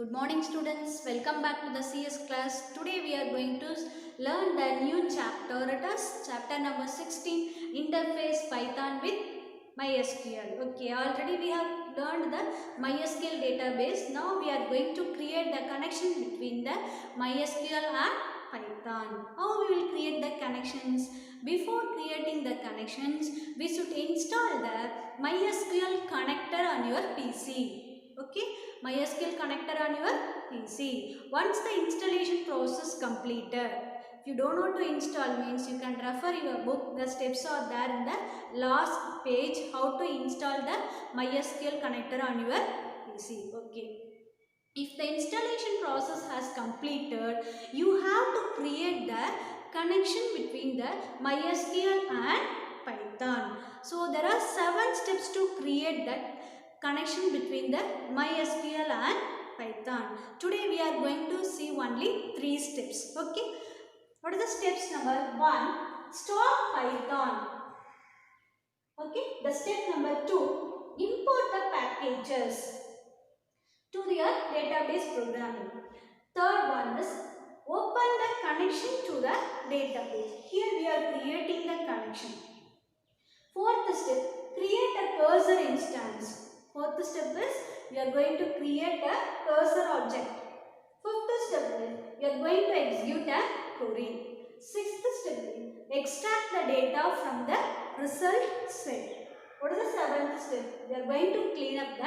Good morning students, welcome back to the CS class. Today we are going to learn the new chapter. It is chapter number 16, Interface Python with MySQL. Okay, already we have learned the MySQL database. Now we are going to create the connection between the MySQL and Python. How we will create the connections? Before creating the connections, we should install the MySQL connector on your PC. Okay, MySQL connector on your PC. Once the installation process completed, if you don't know to install means you can refer your book. The steps are there in the last page how to install the MySQL connector on your PC. Okay. If the installation process has completed, you have to create the connection between the MySQL and Python. So there are 7 steps to create that connection between the MySQL and Python. Today we are going to see only 3 steps. Okay. What are the steps? Number 1, start Python. Okay. The step number 2, import the packages to your database programming. Third one is open the connection to the database. Here we are creating the connection. Fourth step, create a cursor instance. Fourth step is we are going to create a cursor object. Fifth step is we are going to execute a query. Sixth step is extract the data from the result set. What is the seventh step? We are going to clean up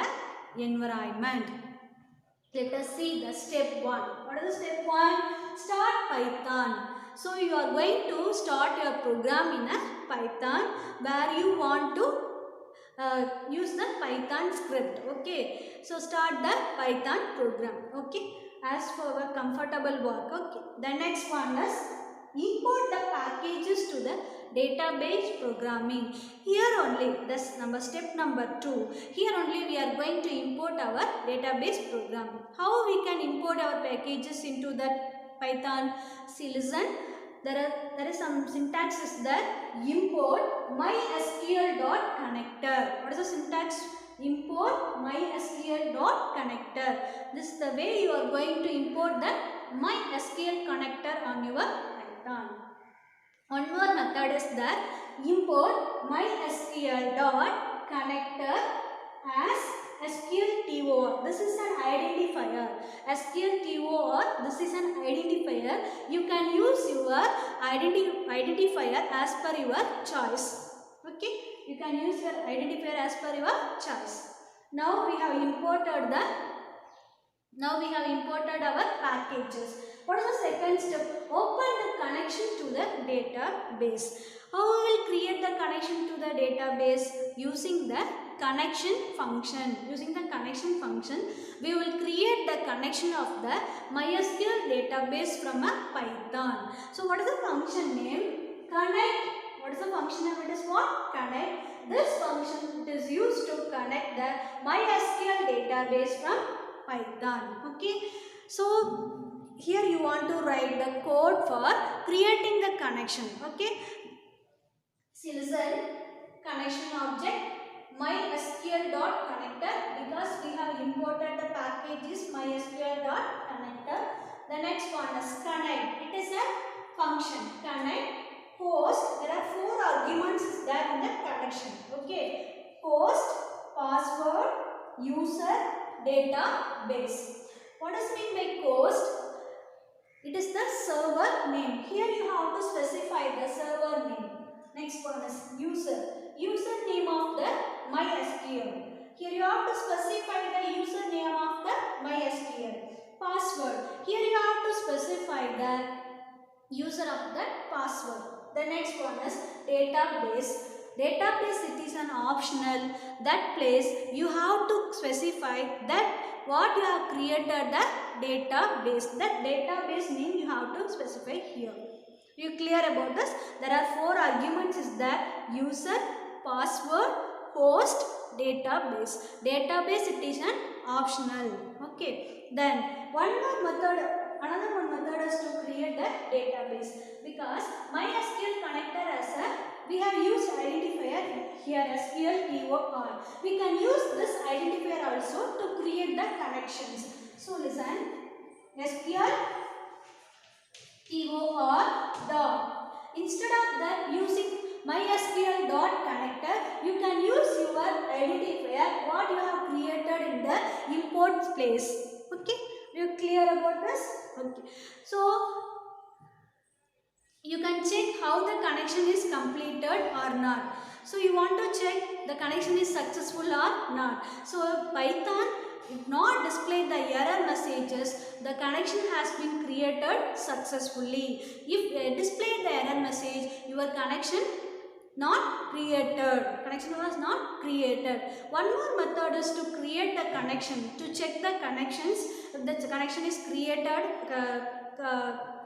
the environment. Let us see the step 1. What is the step 1? Start Python. So you are going to start your program in a Python where you want to use the Python script. Okay. So start the Python program. Okay. As for a comfortable work. Okay. The next one is import the packages to the database programming. Here only, this step number 2. Here only we are going to import our database program. How we can import our packages into the Python? See, listen. There is some syntax is there. Import mysql.connector. What is the syntax? Import mysql.connector. This is the way you are going to import the MySQL connector on your Python. One more method is that import mysql.connector as SQLTOR. This is an identifier. SQLTOR, this is an identifier. You can use your identifier as per your choice. Okay, you can use your identifier as per your choice. Now we have imported our packages. What is the second step? Open the connection to the database. How we will create the connection to the database? Using the connection function. Using the connection function, we will create the connection of the MySQL database from a Python. So what is the function name? Connect. What is the function name? It is what? Connect. This function is used to connect the MySQL database from Python. Okay. So here you want to write the code for creating the connection. Okay. See, listen. Connection object mysql.connector, because we have imported the packages mysql.connector. The next one is connect. It is a function. Connect host. There are 4 arguments there in the connection. Okay. Host, password, user, database. What does it mean by host? It is the server name. Here you have to specify the server name. Next one is user. User name of the MySQL. Here you have to specify the user name of the MySQL. Password. Here you have to specify the user of that password. The next one is database. Database, it is an optional. That place you have to specify that what you have created the database. That database name you have to specify here. You clear about this? There are 4 arguments is that user, password, host, database. Database, it is an optional. Okay. Then another one method is to create the database, because MySQL connector as we have used identifier here SQLTOR. We can use this identifier also to create the connections. So listen, SQL TOR dot. Instead of that using MySQL dot connector, you can use your identifier what you have created in the import place. Okay, are you clear about this? Okay, so you can check how the connection is completed or not. So you want to check the connection is successful or not. So Python if not display the error messages, the connection has been created successfully. If display the error message, your connection not created. Connection was not created. One more method is to create the connection. To check the connections, if the connection is created,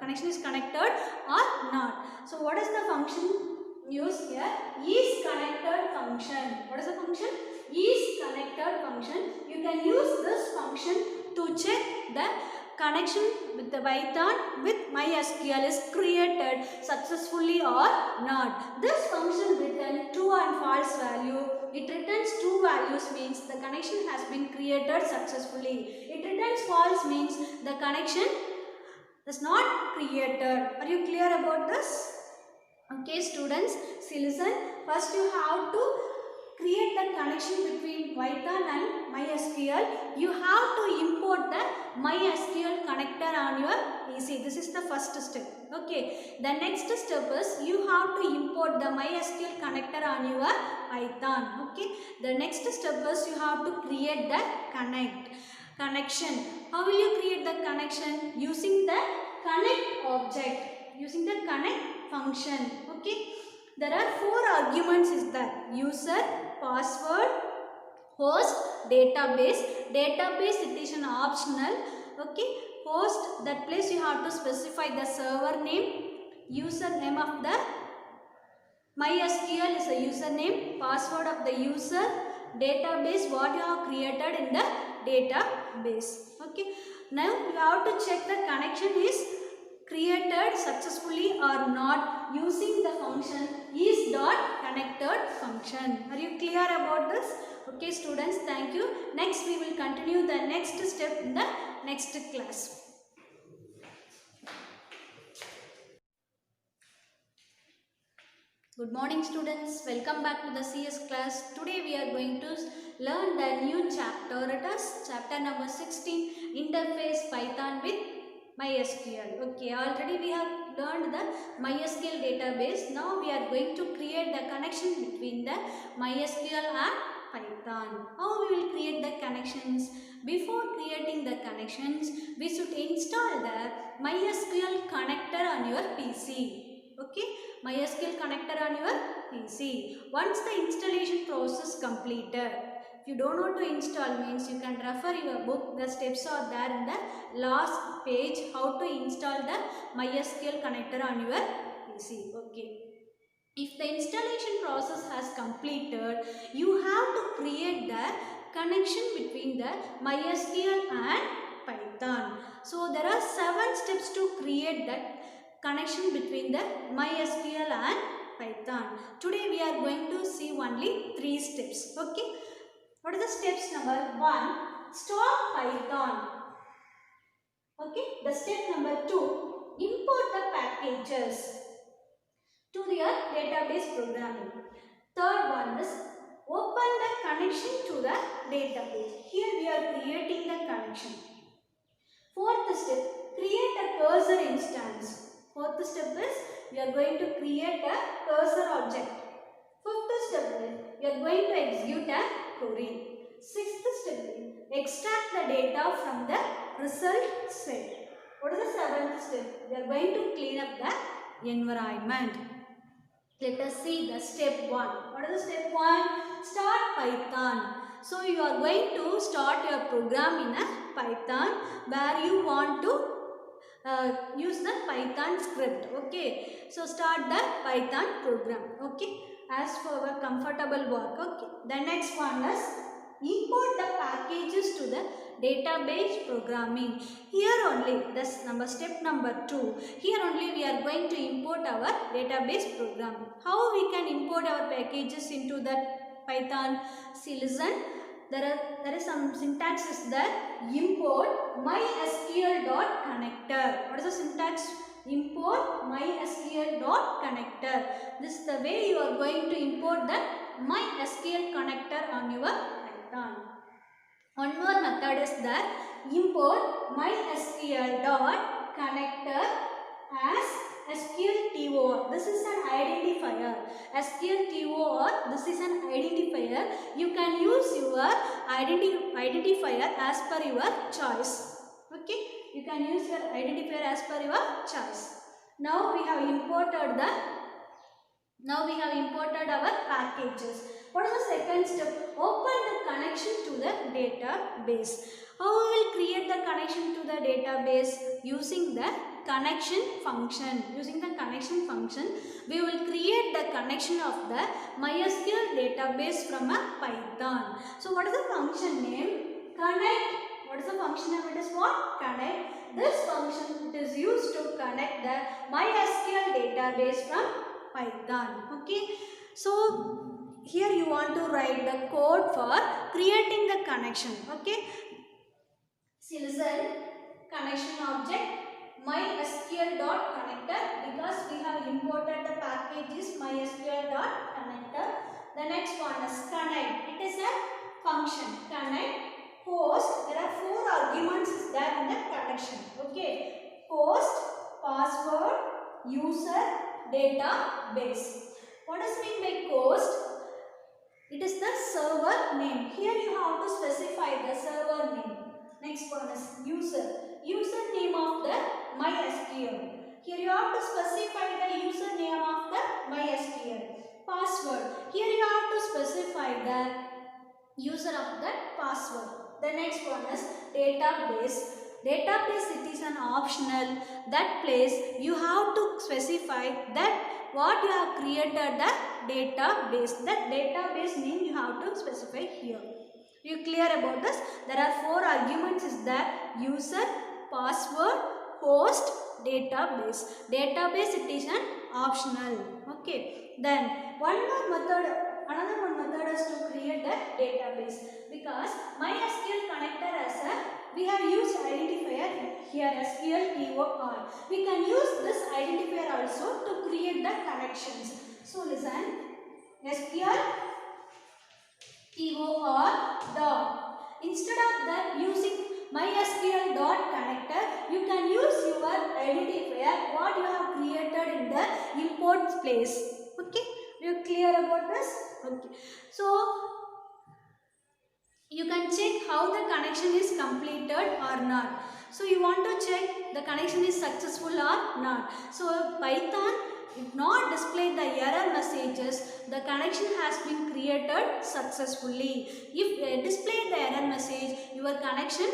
connection is connected or not. So what is the function used here? Is connected function. What is the function? Is connected function. You can use this function to check the connection with the Python with MySQL is created successfully or not. This function returns true and false value. It returns true values means the connection has been created successfully. It returns false means the connection is not created. Are you clear about this? Okay students, see listen, first you have to create the connection between Python and MySQL. You have to import the MySQL connector on your PC. This is the first step. Okay. The next step is you have to import the MySQL connector on your Python. Okay. The next step is you have to create the connection. How will you create the connection? Using the connect object. Using the connect function. Okay. There are 4 arguments is that user, password, host, database. Database it is an optional. Okay. Host, that place you have to specify the server name, username of the MySQL is a username, password of the user, database what you have created in the database. Okay. Now you have to check the connection is created successfully or not using the function is dot connected function. Are you clear about this? Okay students, thank you. Next we will continue the next step in the next class. Good morning students, welcome back to the CS class. Today we are going to learn the new chapter. It is chapter number 16, Interface Python with MySQL. Okay, already we have learned the MySQL database. Now we are going to create the connection between the MySQL and Python. How we will create the connections? Before creating the connections, we should install the MySQL connector on your PC. Okay, MySQL connector on your PC. Once the installation process completed, if you don't know to install means you can refer your book. The steps are there in the last page how to install the MySQL connector on your PC. Okay. If the installation process has completed, you have to create the connection between the MySQL and Python. So there are 7 steps to create that connection between the MySQL and Python. Today we are going to see only 3 steps. Okay. What are the steps? Number 1, start Python. Okay. The step number 2, import the packages to your database programming. Third one is open the connection to the database. Here we are creating the connection. Fourth step, create a cursor instance. Fourth step is we are going to create a cursor object. Fifth step is we are going to execute a query. Sixth step is extract the data from the result set. What is the 7th step? We are going to clean up the environment. Let us see the step 1. What is the step 1? Start Python. So you are going to start your program in a Python where you want to use the Python script. Okay. So start the Python program. Okay. As for our comfortable work. Okay. The next one is import the packages to the database programming. Here only, that's step number 2. Here only we are going to import our database program. How we can import our packages into the Python? See, listen. there is some syntax is there. Import mysql.connector. What is the syntax? Import mysql.connector. This is the way you are going to import the mysql connector on your Python. One more method is that import mysql.connector as SQLTOR. This is an identifier. SQLTOR, this is an identifier. You can use your identifier as per your choice. Okay, you can use your identifier as per your choice. Now we have imported our packages. What is the second step? Open the connection to the database. How we will create the connection to the database? Using the connection function. Using the connection function, we will create the connection of the MySQL database from a Python. So what is the function name? Connect. What is the function name? It is what? Connect. This function it is used to connect the MySQL database from Python. Okay. So here you want to write the code for creating the connection. Okay. See, listen. Connection object mysql.connector, because we have imported the packages mysql.connector. The next one is connect. It is a function. Connect host. There are 4 arguments there in the connection. Okay. Host, password, user, database. What does mean by host? It is the server name. Here you have to specify the server name. Next one is user. User name of the MySQL. Here you have to specify the user name of the MySQL. Password. Here you have to specify the user of that password. The next one is database. Database, it is an optional. That place you have to specify that what you have created the database. That database name you have to specify here. You clear about this? There are 4 arguments is that user, password, host, database. Database, it is an optional. Okay. Then another one method is to create the database, because MySQL connector as a we have used identifier here SQLTOR. We can use this identifier also to create the connections. So listen, SQLTOR dot. Instead of that using MySQL.connector, you can use your identifier what you have created in the import place. Okay, you clear about this? Okay, so you can check how the connection is completed or not. So you want to check the connection is successful or not. So Python if not display the error messages, the connection has been created successfully. If display the error message, your connection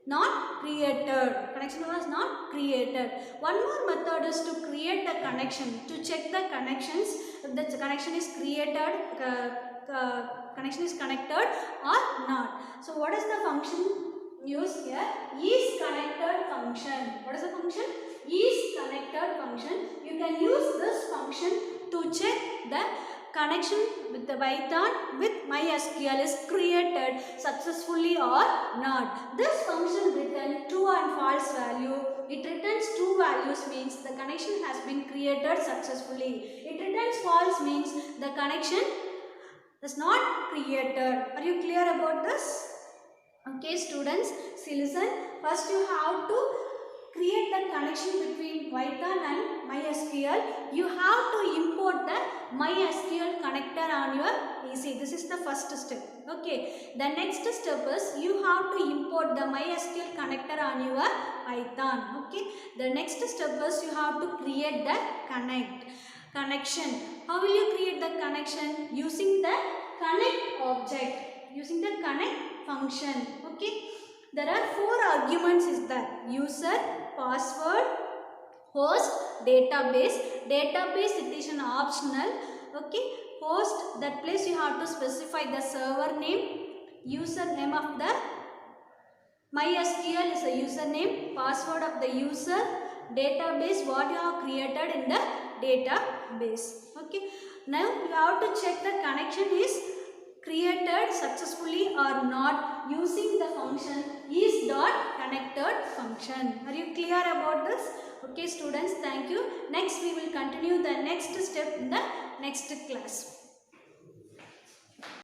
not created. Connection was not created. One more method is to create the connection, to check the connections if the connection is created, connection is connected or not. So what is the function used here? Is connected function. What is the function? Is connected function. You can use this function to check the connection with the Python with MySQL is created successfully or not. This function returns true and false value. It returns true values means the connection has been created successfully. It returns false means the connection is not created. Are you clear about this? Okay students, see listen. First you have to create the connection between Python and MySQL. You have to import the MySQL connector on your PC. This is the first step. Okay. The next step is you have to import the MySQL connector on your Python. Okay. The next step is you have to create the connection. How will you create the connection? Using the connect object. Using the connect function. Okay. There are 4 arguments is that user, password, host, database. Database it is an optional. Okay. Host, that place you have to specify the server name. Username of the MySQL is a username. Password of the user. Database what you have created in the database. Okay. Now you have to check the connection is created successfully or not using the function is dot connected function. Are you clear about this? Okay students, thank you. Next we will continue the next step in the next class.